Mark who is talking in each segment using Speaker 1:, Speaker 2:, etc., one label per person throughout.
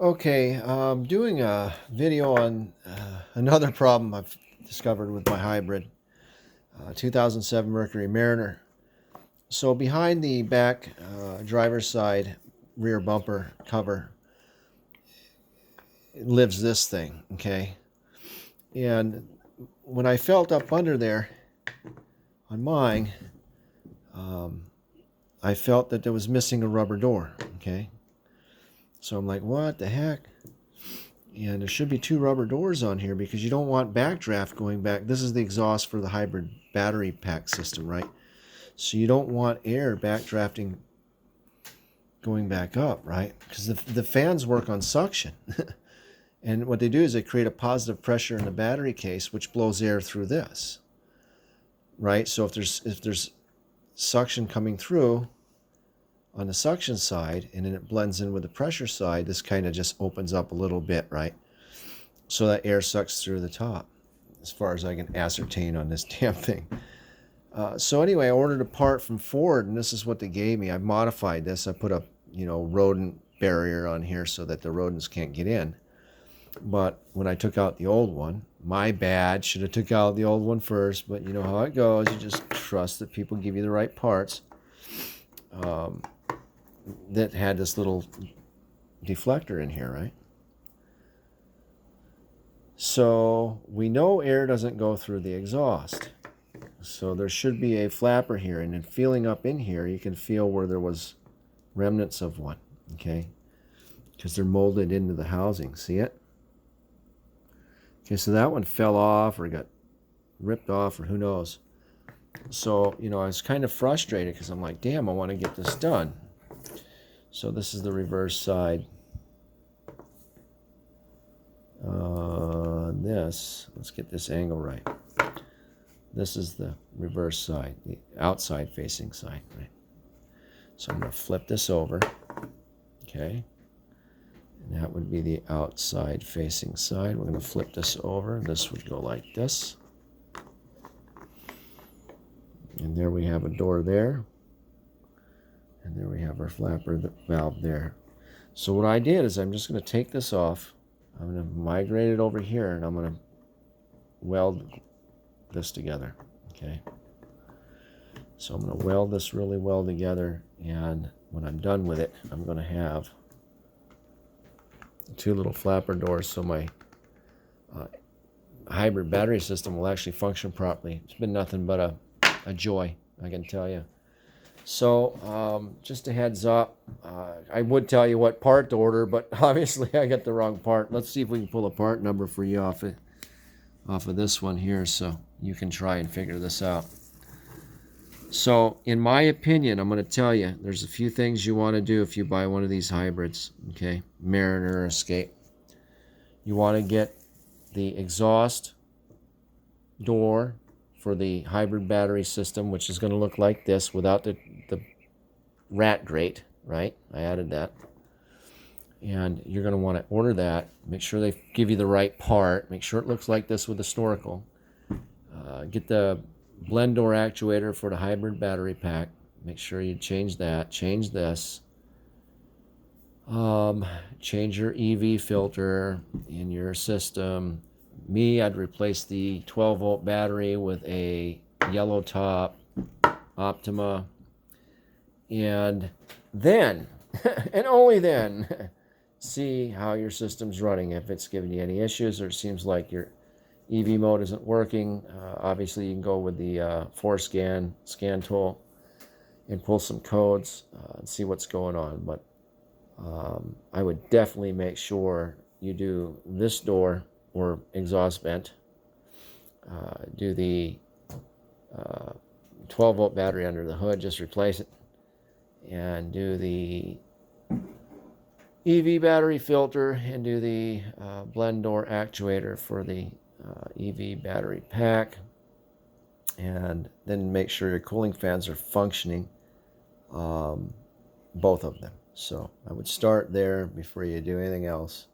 Speaker 1: Okay, I'm doing a video on another problem I've discovered with my hybrid 2007 Mercury Mariner. So behind the back driver's side rear bumper cover lives this thing, okay? And when I felt up under there on mine, um, I felt that there was missing a rubber door, okay? So I'm like, what the heck? And there should be two rubber doors on here because you don't want backdraft going back. This is the exhaust for the hybrid battery pack system, right? So you don't want air backdrafting going back up, right? Because the fans work on suction. And what they do is they create a positive pressure in the battery case, which blows air through this, right? So if there's suction coming through on the suction side and then it blends in with the pressure side, this kind of just opens up a little bit, right? So that air sucks through the top, as far as I can ascertain on this damn thing. So anyway, I ordered a part from Ford, and this is what they gave me. I modified this. I put a rodent barrier on here so that the rodents can't get in. But when I took out the old one, my bad, should have took out the old one first, but you know how it goes. You just trust that people give you the right parts. That had this little deflector in here, right? So we know air doesn't go through the exhaust. So there should be a flapper here, and then feeling up in here, you can feel where there was remnants of one, okay? Because they're molded into the housing, see it? Okay, so that one fell off or got ripped off or who knows. So, I was kind of frustrated because I'm like, damn, I want to get this done. So this is the reverse side. Let's get this angle right. This is the reverse side, the outside facing side, right? So I'm going to flip this over, okay? And that would be the outside facing side. We're going to flip this over. This would go like this. And there we have a door there. And there we have our flapper valve there. So what I did is I'm just going to take this off. I'm going to migrate it over here, and I'm going to weld this together, okay? So I'm going to weld this really well together, and when I'm done with it, I'm going to have two little flapper doors so my hybrid battery system will actually function properly. It's been nothing but a joy, I can tell you. So just a heads up, I would tell you what part to order, but obviously I got the wrong part. Let's see if we can pull a part number for you off of this one here so you can try and figure this out. So in my opinion, I'm going to tell you, there's a few things you want to do if you buy one of these hybrids, okay? Mariner or Escape. You want to get the exhaust door for the hybrid battery system, which is going to look like this without the rat grate, right? I added that. And you're going to want to order that. Make sure they give you the right part. Make sure it looks like this with the snorkel. Get the blend door actuator for the hybrid battery pack. Make sure you change that. Change this. Change your EV filter in your system. I'd replace the 12-volt battery with a yellow top Optima. And then, and only then, see how your system's running. If it's giving you any issues or it seems like your EV mode isn't working, obviously you can go with the scan tool and pull some codes and see what's going on. But I would definitely make sure you do this door or exhaust vent, do the 12-volt battery under the hood, just replace it, and do the EV battery filter and do the blend door actuator for the EV battery pack, and then make sure your cooling fans are functioning, both of them. So I would start there before you do anything else.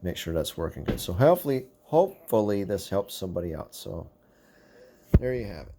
Speaker 1: Make sure that's working good. So hopefully this helps somebody out. So there you have it.